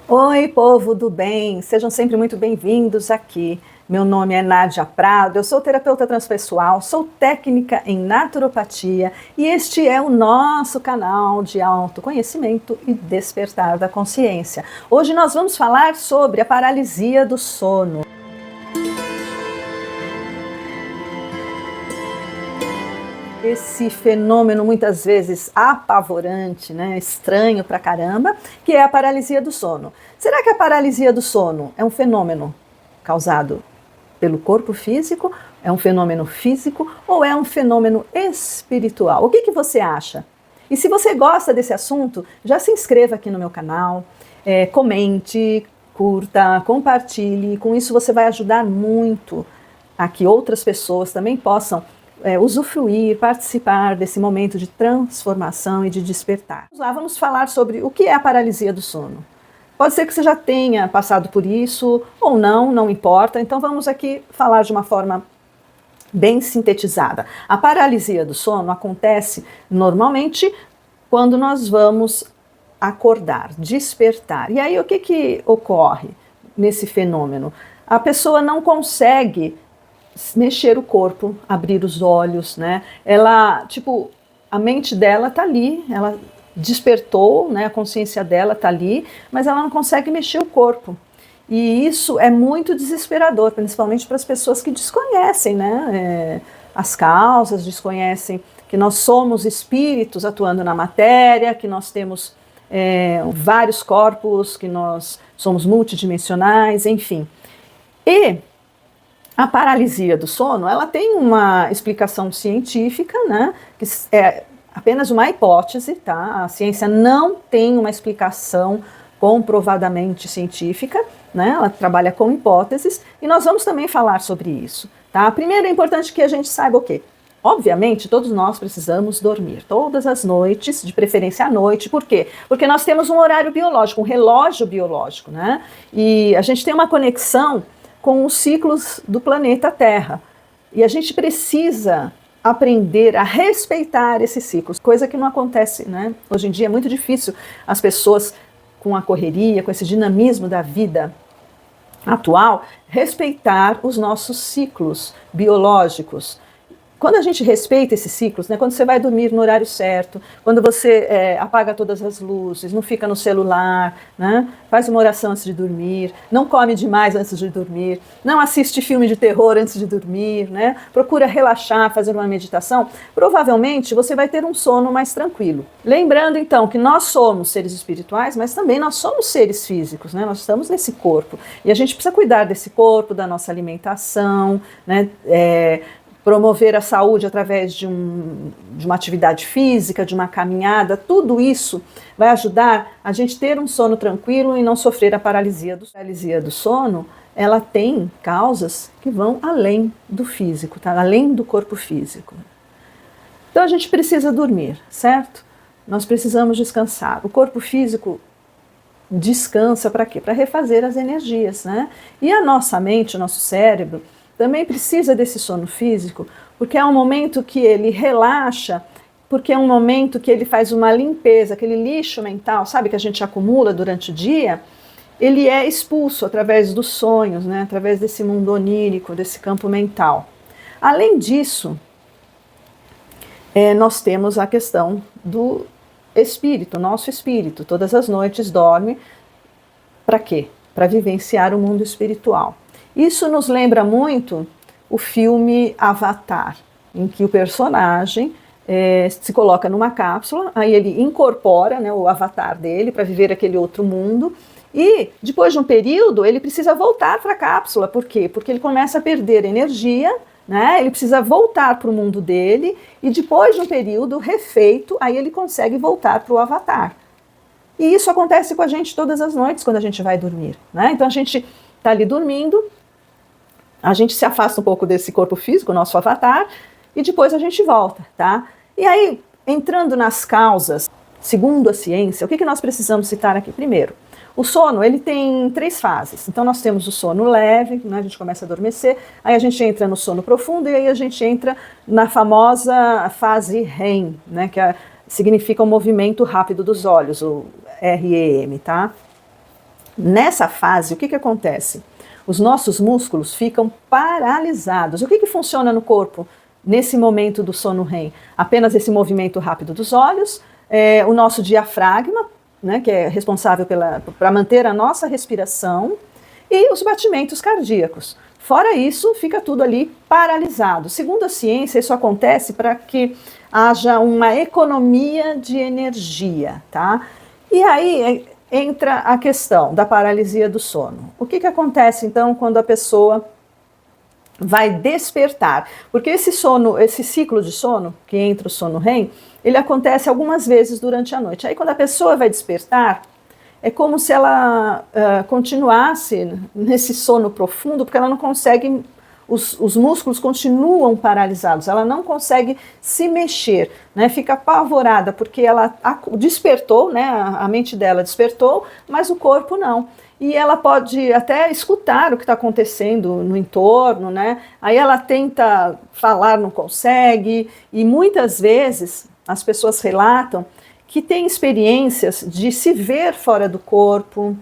Oi, povo do bem, sejam sempre muito bem-vindos aqui. Meu nome é Nádia Prado, eu sou terapeuta transpessoal, sou técnica em naturopatia e este é o nosso canal de autoconhecimento e despertar da consciência. Hoje nós vamos falar sobre a paralisia do sono. Esse fenômeno muitas vezes apavorante, né, estranho pra caramba, que é a paralisia do sono. Será que a paralisia do sono é um fenômeno causado pelo corpo físico, é um fenômeno físico ou é um fenômeno espiritual? O que você acha? E se você gosta desse assunto, já se inscreva aqui no meu canal, comente, curta, compartilhe, com isso você vai ajudar muito a que outras pessoas também possam usufruir, participar desse momento de transformação e de despertar. Vamos lá, vamos falar sobre o que é a paralisia do sono. Pode ser que você já tenha passado por isso ou não, não importa. Então vamos aqui falar de uma forma bem sintetizada. A paralisia do sono acontece normalmente quando nós vamos acordar, despertar. E aí o que ocorre nesse fenômeno? A pessoa não consegue mexer o corpo, abrir os olhos, né? Ela, a mente dela tá ali, ela despertou, né? A consciência dela tá ali, mas ela não consegue mexer o corpo. E isso é muito desesperador, principalmente para as pessoas que desconhecem, né? As causas, desconhecem que nós somos espíritos atuando na matéria, que nós temos vários corpos, que nós somos multidimensionais, enfim. E a paralisia do sono, ela tem uma explicação científica, né, que é apenas uma hipótese, tá? A ciência não tem uma explicação comprovadamente científica, né? Ela trabalha com hipóteses e nós vamos também falar sobre isso, tá? Primeiro é importante que a gente saiba o quê? Obviamente, todos nós precisamos dormir, todas as noites, de preferência à noite. Por quê? Porque nós temos um horário biológico, um relógio biológico, né? E a gente tem uma conexão com os ciclos do planeta Terra. E a gente precisa aprender a respeitar esses ciclos, coisa que não acontece, né? Hoje em dia é muito difícil as pessoas, com a correria, com esse dinamismo da vida atual, respeitar os nossos ciclos biológicos. Quando a gente respeita esses ciclos, né, quando você vai dormir no horário certo, quando você apaga todas as luzes, não fica no celular, né, faz uma oração antes de dormir, não come demais antes de dormir, não assiste filme de terror antes de dormir, né, procura relaxar, fazer uma meditação, provavelmente você vai ter um sono mais tranquilo. Lembrando então que nós somos seres espirituais, mas também nós somos seres físicos, né, nós estamos nesse corpo e a gente precisa cuidar desse corpo, da nossa alimentação, né, promover a saúde através de uma atividade física, de uma caminhada, tudo isso vai ajudar a gente ter um sono tranquilo e não sofrer a paralisia do sono. A paralisia do sono, ela tem causas que vão além do físico, tá? Além do corpo físico. Então a gente precisa dormir, certo? Nós precisamos descansar. O corpo físico descansa para quê? Para refazer as energias, né? E a nossa mente, o nosso cérebro, também precisa desse sono físico, porque é um momento que ele relaxa, porque é um momento que ele faz uma limpeza, aquele lixo mental, sabe, que a gente acumula durante o dia, ele é expulso através dos sonhos, né, através desse mundo onírico, desse campo mental. Além disso, nós temos a questão do espírito, nosso espírito, todas as noites dorme, para quê? Para vivenciar o mundo espiritual. Isso nos lembra muito o filme Avatar, em que o personagem se coloca numa cápsula, aí ele incorpora, né, o avatar dele para viver aquele outro mundo e depois de um período ele precisa voltar para a cápsula. Por quê? Porque ele começa a perder energia, né, ele precisa voltar para o mundo dele e depois de um período refeito, aí ele consegue voltar para o avatar. E isso acontece com a gente todas as noites quando a gente vai dormir, né? Então a gente está ali dormindo, a gente se afasta um pouco desse corpo físico, nosso avatar, e depois a gente volta, tá? E aí, entrando nas causas, segundo a ciência, o que nós precisamos citar aqui? Primeiro, o sono, ele tem 3 fases. Então nós temos o sono leve, né, a gente começa a adormecer, aí a gente entra no sono profundo e aí a gente entra na famosa fase REM, né, que significa o movimento rápido dos olhos, o REM, tá? Nessa fase, o que acontece? Os nossos músculos ficam paralisados. O que funciona no corpo nesse momento do sono REM? Apenas esse movimento rápido dos olhos, o nosso diafragma, né, que é responsável para manter a nossa respiração, e os batimentos cardíacos. Fora isso, fica tudo ali paralisado. Segundo a ciência, isso acontece para que haja uma economia de energia, tá? E aí entra a questão da paralisia do sono. O que acontece então quando a pessoa vai despertar? Porque esse ciclo de sono, que entra o sono REM, ele acontece algumas vezes durante a noite. Aí quando a pessoa vai despertar, é como se ela continuasse nesse sono profundo, porque ela não consegue, os músculos continuam paralisados, ela não consegue se mexer, né? Fica apavorada, porque ela despertou, né? A mente dela despertou, mas o corpo não. E ela pode até escutar o que está acontecendo no entorno, né? Aí ela tenta falar, não consegue, e muitas vezes as pessoas relatam que tem experiências de se ver fora do corpo,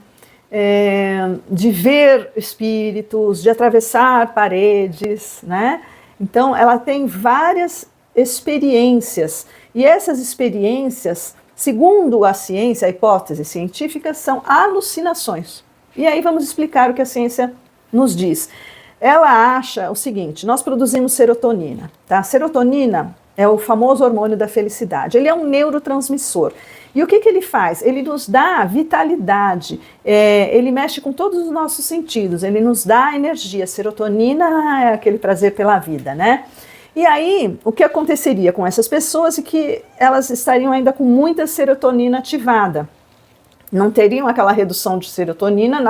de ver espíritos, de atravessar paredes, né? Então, ela tem várias experiências, e essas experiências, segundo a ciência, a hipótese científica, são alucinações. E aí vamos explicar o que a ciência nos diz. Ela acha o seguinte: nós produzimos serotonina, tá? Serotonina é o famoso hormônio da felicidade. Ele é um neurotransmissor. E o que ele faz? Ele nos dá vitalidade, ele mexe com todos os nossos sentidos, ele nos dá energia. Serotonina é aquele prazer pela vida, né? E aí, o que aconteceria com essas pessoas é que elas estariam ainda com muita serotonina ativada. Não teriam aquela redução de serotonina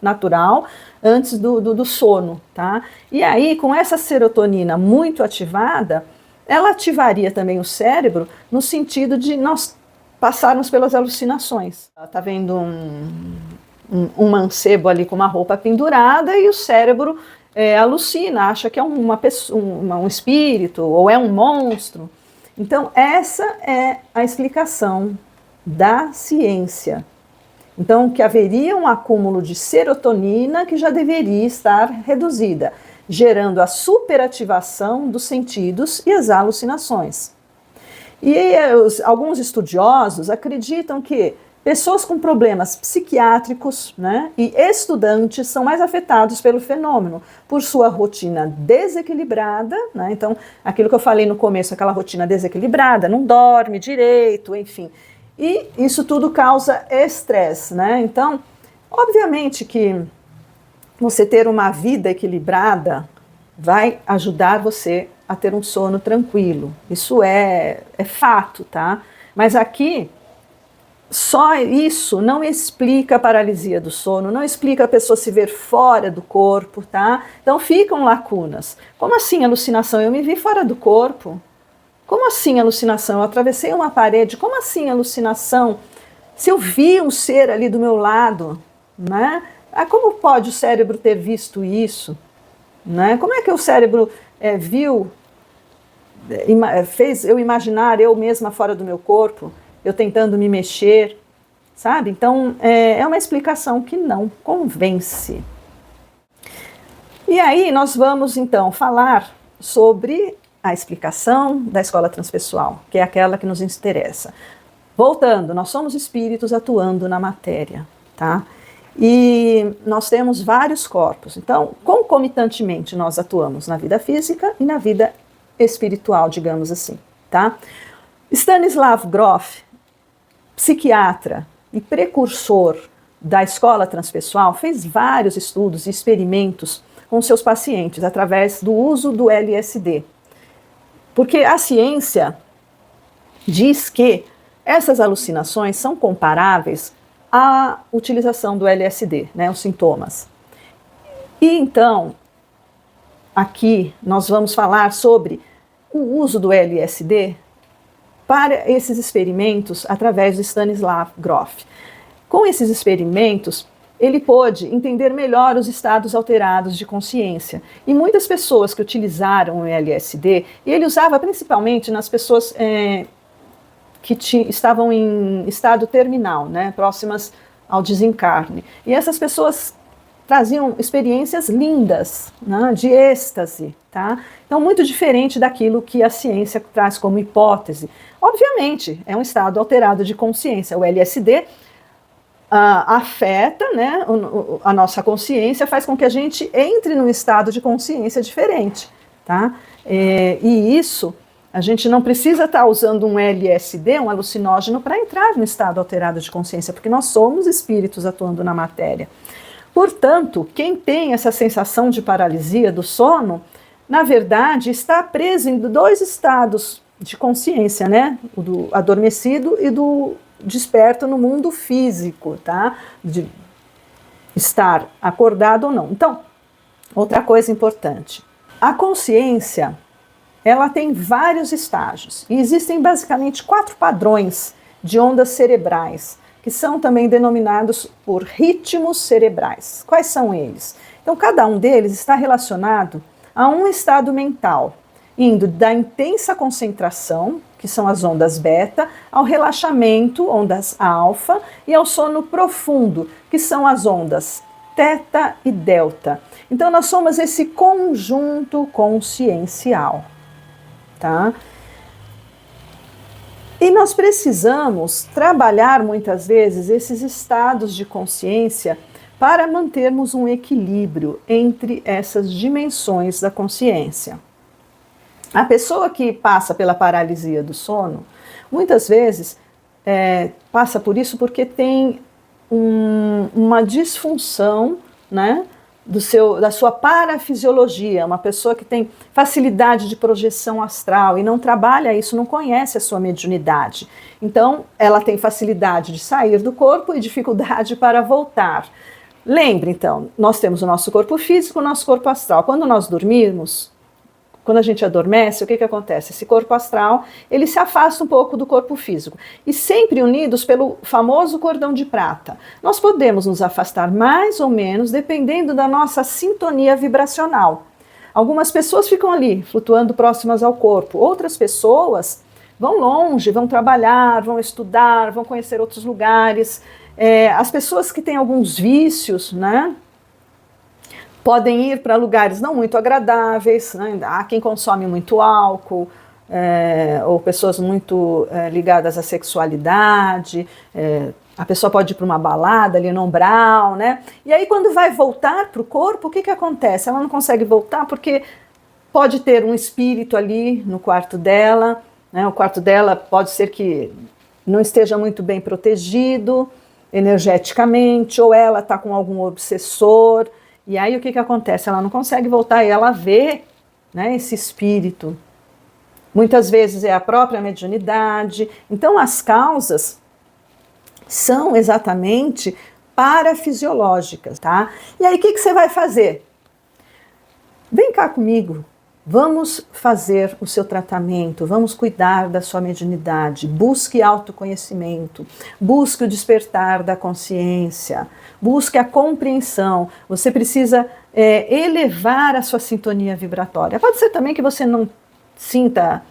natural antes do sono, tá? E aí, com essa serotonina muito ativada, ela ativaria também o cérebro no sentido de nós passarmos pelas alucinações. Ela está vendo um mancebo ali com uma roupa pendurada e o cérebro alucina, acha que é um espírito ou é um monstro. Então, essa é a explicação da ciência. Então, que haveria um acúmulo de serotonina que já deveria estar reduzida, gerando a superativação dos sentidos e as alucinações. E alguns estudiosos acreditam que pessoas com problemas psiquiátricos, né, e estudantes são mais afetados pelo fenômeno, por sua rotina desequilibrada, né? Então, aquilo que eu falei no começo, aquela rotina desequilibrada, não dorme direito, enfim. E isso tudo causa estresse, né? Então, obviamente que você ter uma vida equilibrada vai ajudar você a ter um sono tranquilo. Isso é fato, tá? Mas aqui, só isso não explica a paralisia do sono, não explica a pessoa se ver fora do corpo, tá? Então ficam lacunas. Como assim alucinação? Eu me vi fora do corpo? Como assim alucinação? Eu atravessei uma parede. Como assim alucinação? Se eu vi um ser ali do meu lado, né? Como pode o cérebro ter visto isso? Né? Como é que o cérebro viu, fez eu imaginar eu mesma fora do meu corpo, eu tentando me mexer, sabe? Então, é uma explicação que não convence. E aí nós vamos, então, falar sobre a explicação da escola transpessoal, que é aquela que nos interessa. Voltando, nós somos espíritos atuando na matéria, tá? E nós temos vários corpos. Então, concomitantemente, nós atuamos na vida física e na vida espiritual, digamos assim, tá? Stanislav Grof, psiquiatra e precursor da escola transpessoal, fez vários estudos e experimentos com seus pacientes através do uso do LSD. Porque a ciência diz que essas alucinações são comparáveis à utilização do LSD, né, os sintomas. E então, aqui nós vamos falar sobre o uso do LSD para esses experimentos através do Stanislav Grof. Com esses experimentos, ele pôde entender melhor os estados alterados de consciência. E muitas pessoas que utilizaram o LSD, e ele usava principalmente nas pessoas que estavam em estado terminal, né, próximas ao desencarne. E essas pessoas traziam experiências lindas, né, de êxtase, tá? Então, muito diferente daquilo que a ciência traz como hipótese. Obviamente, é um estado alterado de consciência. O LSD afeta, né, a nossa consciência, faz com que a gente entre num estado de consciência diferente, tá? E isso, a gente não precisa estar usando um LSD, um alucinógeno, para entrar no estado alterado de consciência, porque nós somos espíritos atuando na matéria. Portanto, quem tem essa sensação de paralisia do sono, na verdade, está preso em dois estados de consciência, né? O do adormecido e do desperto no mundo físico, tá? De estar acordado ou não. Então, outra coisa importante. A consciência, ela tem vários estágios. E existem basicamente 4 padrões de ondas cerebrais, que são também denominados por ritmos cerebrais. Quais são eles? Então, cada um deles está relacionado a um estado mental, indo da intensa concentração, que são as ondas beta, ao relaxamento, ondas alfa, e ao sono profundo, que são as ondas teta e delta. Então, nós somos esse conjunto consciencial, tá? E nós precisamos trabalhar muitas vezes esses estados de consciência para mantermos um equilíbrio entre essas dimensões da consciência. A pessoa que passa pela paralisia do sono, muitas vezes passa por isso porque tem uma disfunção, né, da sua parafisiologia, uma pessoa que tem facilidade de projeção astral e não trabalha isso, não conhece a sua mediunidade. Então, ela tem facilidade de sair do corpo e dificuldade para voltar. Lembre, então, nós temos o nosso corpo físico, o nosso corpo astral. Quando nós dormirmos, quando a gente adormece, o que acontece? Esse corpo astral, ele se afasta um pouco do corpo físico. E sempre unidos pelo famoso cordão de prata. Nós podemos nos afastar mais ou menos, dependendo da nossa sintonia vibracional. Algumas pessoas ficam ali, flutuando próximas ao corpo. Outras pessoas vão longe, vão trabalhar, vão estudar, vão conhecer outros lugares. As pessoas que têm alguns vícios, né, podem ir para lugares não muito agradáveis, né? Há quem consome muito álcool, ou pessoas muito ligadas à sexualidade, a pessoa pode ir para uma balada ali no umbral, né? E aí quando vai voltar para o corpo, o que acontece? Ela não consegue voltar porque pode ter um espírito ali no quarto dela, né? O quarto dela pode ser que não esteja muito bem protegido energeticamente, ou ela está com algum obsessor. E aí o que acontece? Ela não consegue voltar e ela vê, né, esse espírito. Muitas vezes é a própria mediunidade. Então as causas são exatamente parafisiológicas, tá? E aí o que você vai fazer? Vem cá comigo. Vamos fazer o seu tratamento, vamos cuidar da sua mediunidade, busque autoconhecimento, busque o despertar da consciência, busque a compreensão. Você precisa elevar a sua sintonia vibratória. Pode ser também que você não sinta,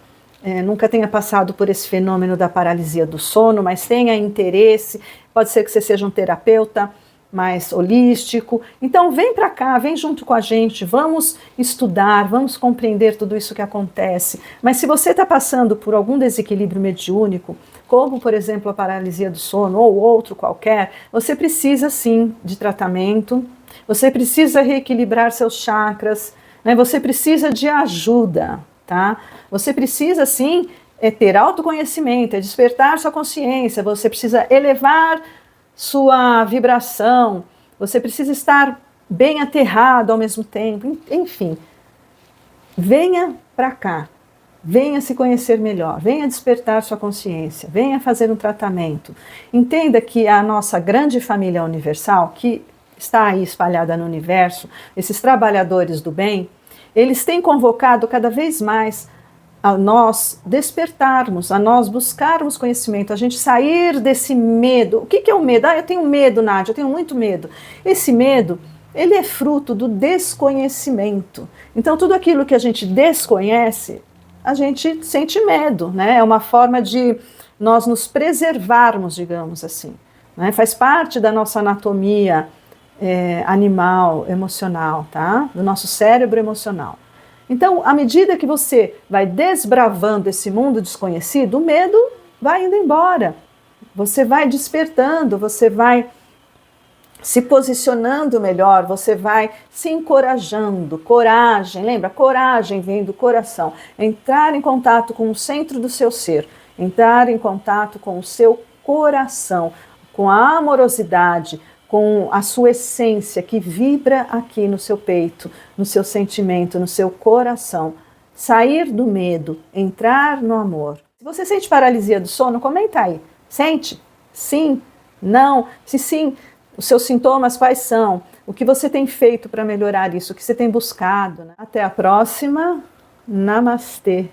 nunca tenha passado por esse fenômeno da paralisia do sono, mas tenha interesse. Pode ser que você seja um terapeuta mais holístico. Então vem para cá, vem junto com a gente, vamos estudar, vamos compreender tudo isso que acontece. Mas se você está passando por algum desequilíbrio mediúnico, como por exemplo a paralisia do sono ou outro qualquer, você precisa sim de tratamento, você precisa reequilibrar seus chakras, né? Você precisa de ajuda, tá? Você precisa sim ter autoconhecimento, despertar sua consciência, você precisa elevar sua vibração, você precisa estar bem aterrado ao mesmo tempo, enfim. Venha para cá, venha se conhecer melhor, venha despertar sua consciência, venha fazer um tratamento. Entenda que a nossa grande família universal, que está aí espalhada no universo, esses trabalhadores do bem, eles têm convocado cada vez mais a nós despertarmos, a nós buscarmos conhecimento, a gente sair desse medo. O que é o medo? Eu tenho medo, Nádia, eu tenho muito medo. Esse medo, ele é fruto do desconhecimento. Então, tudo aquilo que a gente desconhece, a gente sente medo, né? É uma forma de nós nos preservarmos, digamos assim. né? Faz parte da nossa anatomia animal, emocional, tá? Do nosso cérebro emocional. Então, à medida que você vai desbravando esse mundo desconhecido, o medo vai indo embora. Você vai despertando, você vai se posicionando melhor, você vai se encorajando. Coragem, lembra? Coragem vem do coração. Entrar em contato com o centro do seu ser, entrar em contato com o seu coração, com a amorosidade, com a sua essência que vibra aqui no seu peito, no seu sentimento, no seu coração. Sair do medo, entrar no amor. Se você sente paralisia do sono, comenta aí. Sente? Sim? Não? Se sim, os seus sintomas quais são? O que você tem feito para melhorar isso? O que você tem buscado? Né? Até a próxima. Namastê.